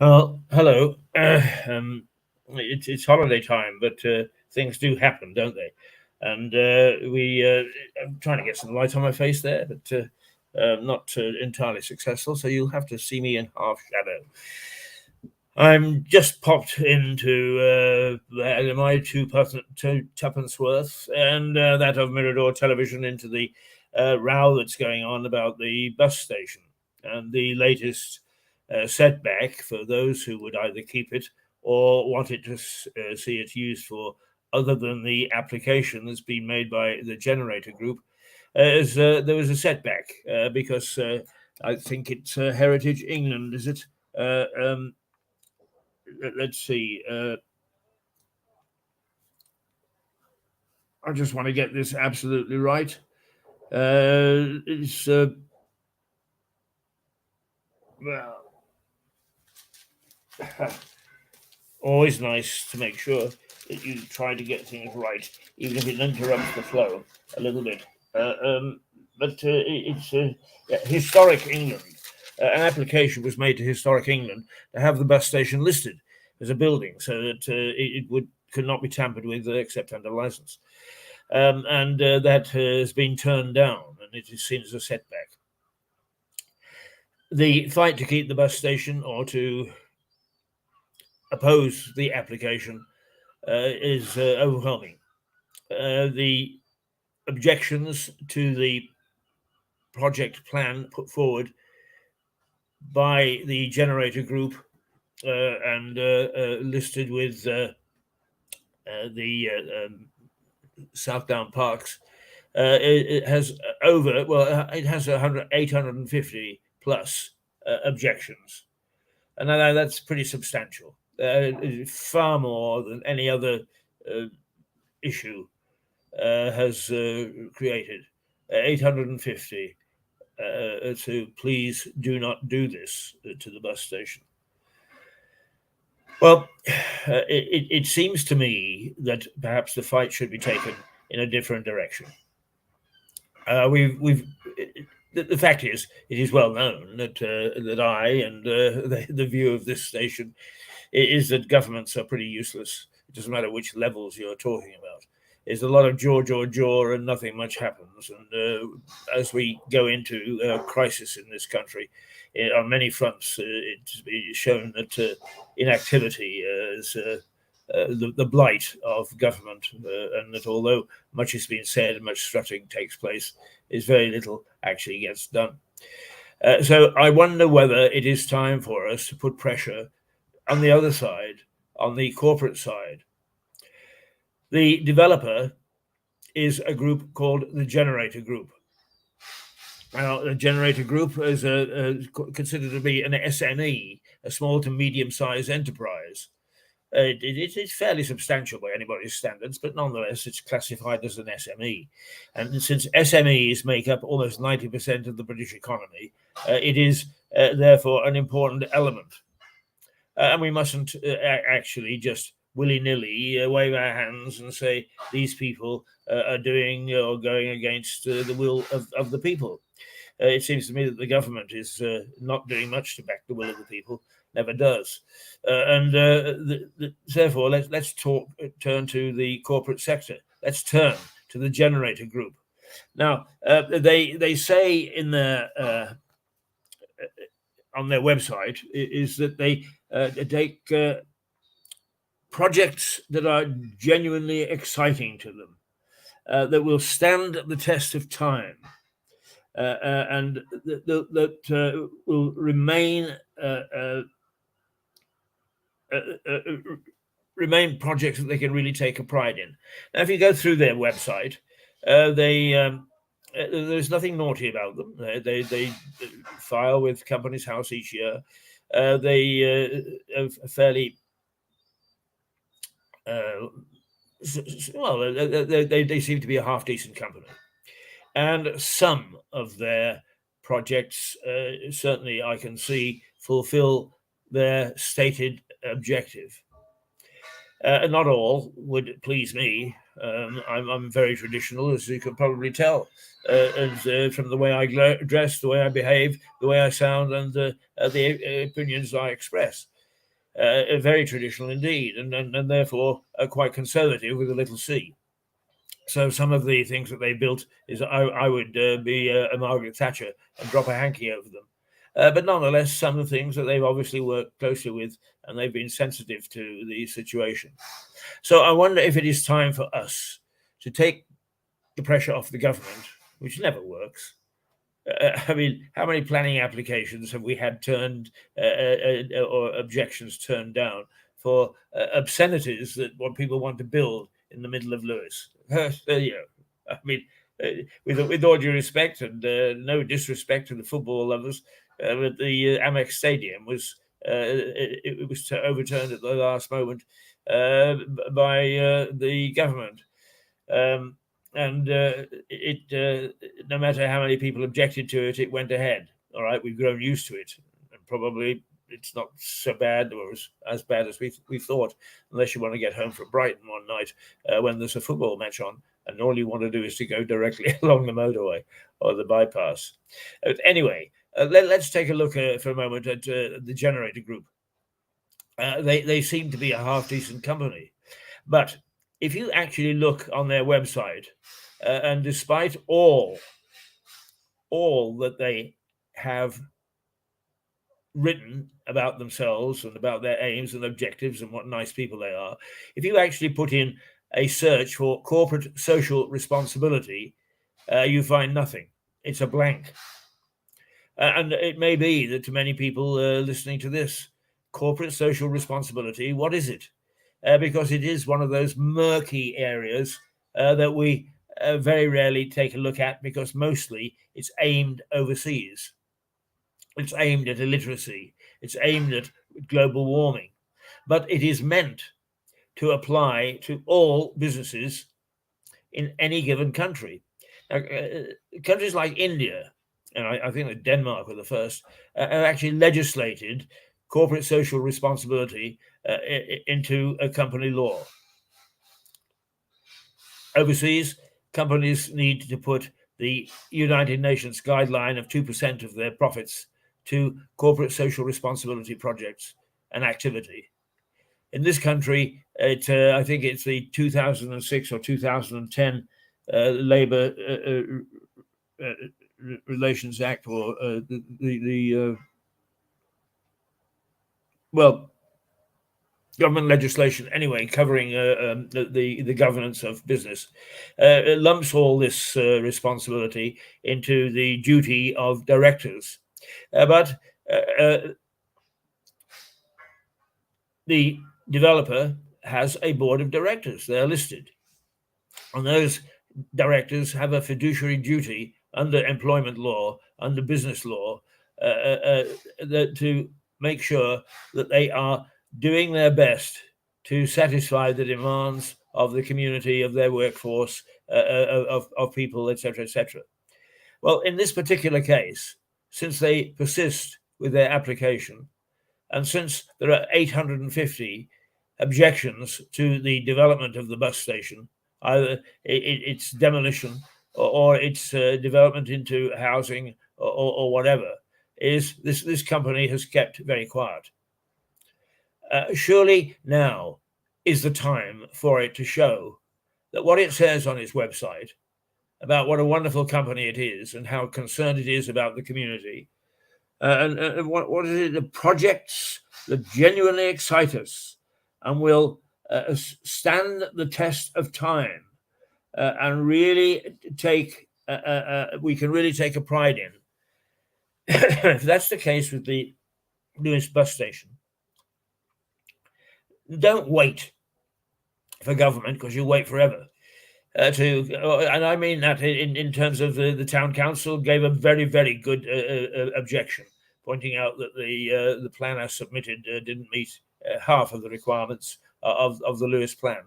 Hello. It's holiday time, but things do happen, don't they? And I'm trying to get some light on my face there, but not entirely successful. So you'll have to see me in half shadow. I'm just popped into my two tuppence worth and that of Mirador Television into the row that's going on about the bus station and the latest setback for those who would either keep it or want it to see it used for other than the application that's been made by the generator group. There was a setback because I think it's Heritage England, is it? Let's see. I just want to get this absolutely right. It's well, always nice to make sure that you try to get things right, even if it interrupts the flow a little bit. But it's Historic England. An application was made to Historic England to have the bus station listed as a building, so that it would could not be tampered with except under license. And that has been turned down, and it is seen as a setback. The fight to keep the bus station or to oppose the application is overwhelming. The objections to the project plan put forward by the generator group and listed with the Southdown Parks it has it has 850 plus objections, and that's pretty substantial. Far more than any other uh, issue has created. 850 to please do not do this to the bus station. Well, it seems to me that perhaps the fight should be taken in a different direction. We've the fact is, it is well known that I and the view of this station is that governments are pretty useless. It doesn't matter which levels you're talking about. There's a lot of jaw, and nothing much happens. And as we go into a crisis in this country, on many fronts, it's been shown that inactivity is the blight of government, and that although much has been said and much strutting takes place, is very little actually gets done. So I wonder whether it is time for us to put pressure on the other side, on the corporate side. The developer is a group called the Generator Group. Now, the Generator Group is considered to be an SME, a small to medium-sized enterprise. It is fairly substantial by anybody's standards, but nonetheless, it's classified as an SME. And since SMEs make up almost 90% of the British economy, it is therefore an important element. And we mustn't actually just willy-nilly wave our hands and say these people are doing or going against the will of the people. It seems to me that the government is not doing much to back the will of the people, never does. Therefore, let's turn to the corporate sector. Let's turn to the generator group. Now, they say in their on their website is that they take projects that are genuinely exciting to them, that will stand the test of time, and that will remain remain projects that they can really take a pride in. Now, if you go through their website, there's nothing naughty about them. They file with Companies House each year. They have a fairly well, they seem to be a half decent company, and some of their projects certainly I can see fulfill their stated objective. Not all would please me. I'm very traditional, as you can probably tell, from the way I dress, the way I behave, the way I sound, and the opinions I express. very traditional indeed, and therefore quite conservative with a little c. So some of the things that they built is I would be a Margaret Thatcher and drop a hanky over them. But nonetheless, some of the things that they've obviously worked closely with, and they've been sensitive to the situation. So I wonder if it is time for us to take the pressure off the government, which never works. I mean, how many planning applications have we had turned or objections turned down for obscenities that what people want to build in the middle of Lewes? I mean, with all due respect and no disrespect to the football lovers, but the Amex Stadium was it was overturned at the last moment by the government. And no matter how many people objected to it, it went ahead. All right, we've grown used to it, and probably it's not so bad or as bad as we thought, unless you want to get home from Brighton one night when there's a football match on, and all you want to do is to go directly along the motorway or the bypass. Anyway, let's take a look for a moment at the Generator Group. They seem to be a half-decent company, but if you actually look on their website, and despite all that they have written about themselves and about their aims and objectives and what nice people they are, if you actually put in a search for corporate social responsibility, you find nothing. It's a blank. And it may be that to many people listening to this, corporate social responsibility, what is it? Because it is one of those murky areas that we very rarely take a look at, because mostly it's aimed overseas. It's aimed at illiteracy. It's aimed at global warming. But it is meant to apply to all businesses in any given country. Now, countries like India, and I think that Denmark were the first, have actually legislated corporate social responsibility into a company law. Overseas, companies need to put the United Nations guideline of 2% of their profits to corporate social responsibility projects and activity. In this country, I think it's the 2006 or 2010 Labour Relations Act, or government legislation anyway, covering the governance of business, lumps all this responsibility into the duty of directors. But the developer has a board of directors. They're listed. And those directors have a fiduciary duty under employment law, under business law, to make sure that they are doing their best to satisfy the demands of the community, of their workforce, of people, etc., etc. Well, in this particular case, since they persist with their application, and since there are 850 objections to the development of the bus station, either its demolition or its development into housing or whatever, is this company has kept very quiet. Surely now is the time for it to show that what it says on its website about what a wonderful company it is and how concerned it is about the community, and what is it, the projects that genuinely excite us and will stand the test of time, and really take we can really take a pride in. If that's the case with the Lewes bus station, don't wait for government, because you'll wait forever. And I mean that in terms of the town council gave a very, very good objection, pointing out that the plan as submitted didn't meet half of the requirements of the Lewes plan,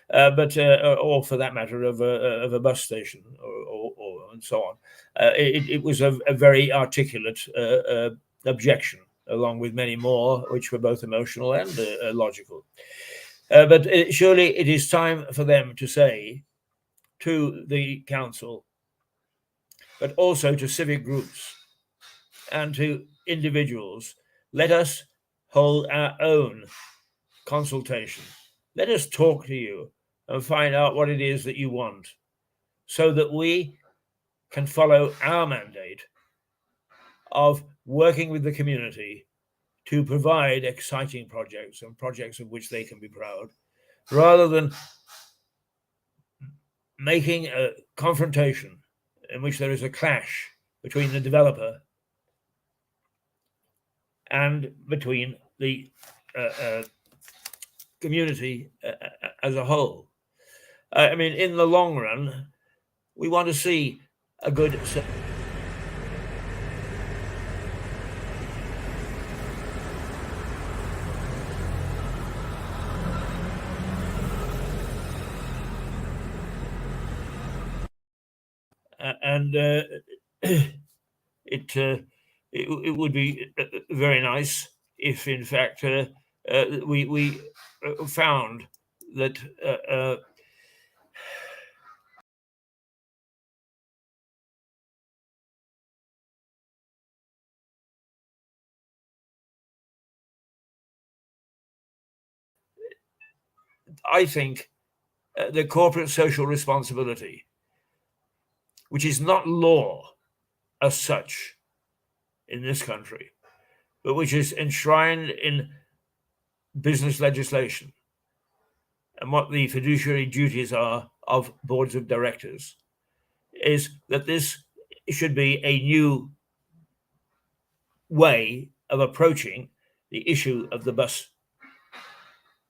but or for that matter of a bus station or and so on. It was a very articulate objection, along with many more, which were both emotional and logical. But surely it is time for them to say to the council, but also to civic groups and to individuals, let us hold our own consultation. Let us talk to you and find out what it is that you want, so that we can follow our mandate of working with the community to provide exciting projects and projects of which they can be proud, rather than making a confrontation in which there is a clash between the developer and between the community as a whole. I mean, in the long run, we want to see a good... and it would be very nice if, in fact, we found that I think the corporate social responsibility, which is not law as such in this country, but which is enshrined in business legislation and what the fiduciary duties are of boards of directors, is that this should be a new way of approaching the issue of the bus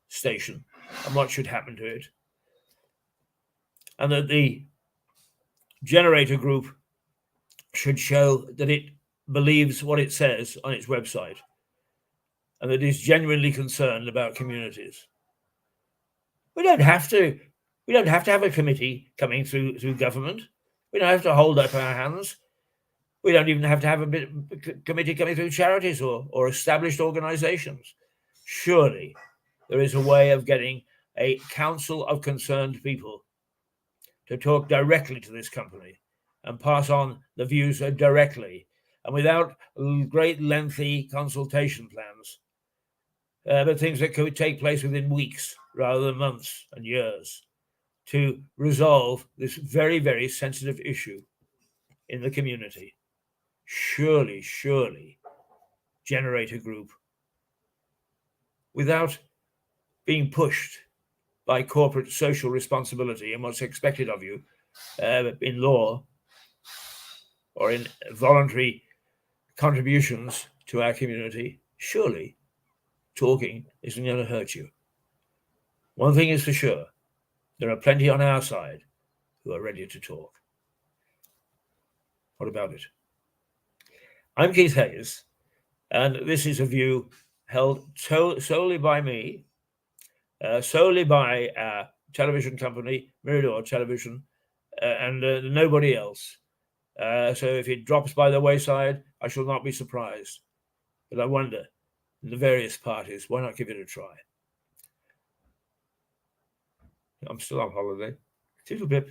station and what should happen to it, and that the generator group should show that it believes what it says on its website and that it is genuinely concerned about communities. We don't have to have a committee coming through government. We don't have to hold up our hands. We don't even have to have a committee coming through charities or established organizations. Surely there is a way of getting a council of concerned people to talk directly to this company and pass on the views directly and without great lengthy consultation plans, but things that could take place within weeks rather than months and years to resolve this very, very sensitive issue in the community. Surely, generator group, without being pushed by corporate social responsibility and what's expected of you in law or in voluntary contributions to our community, surely talking isn't going to hurt you. One thing is for sure, there are plenty on our side who are ready to talk. What about it? I'm Keith Hayes, and this is a view held solely by me, solely by our television company, Mirador Television, and nobody else. So if it drops by the wayside, I shall not be surprised. But I wonder, in the various parties, why not give it a try? I'm still on holiday. Toodle pip.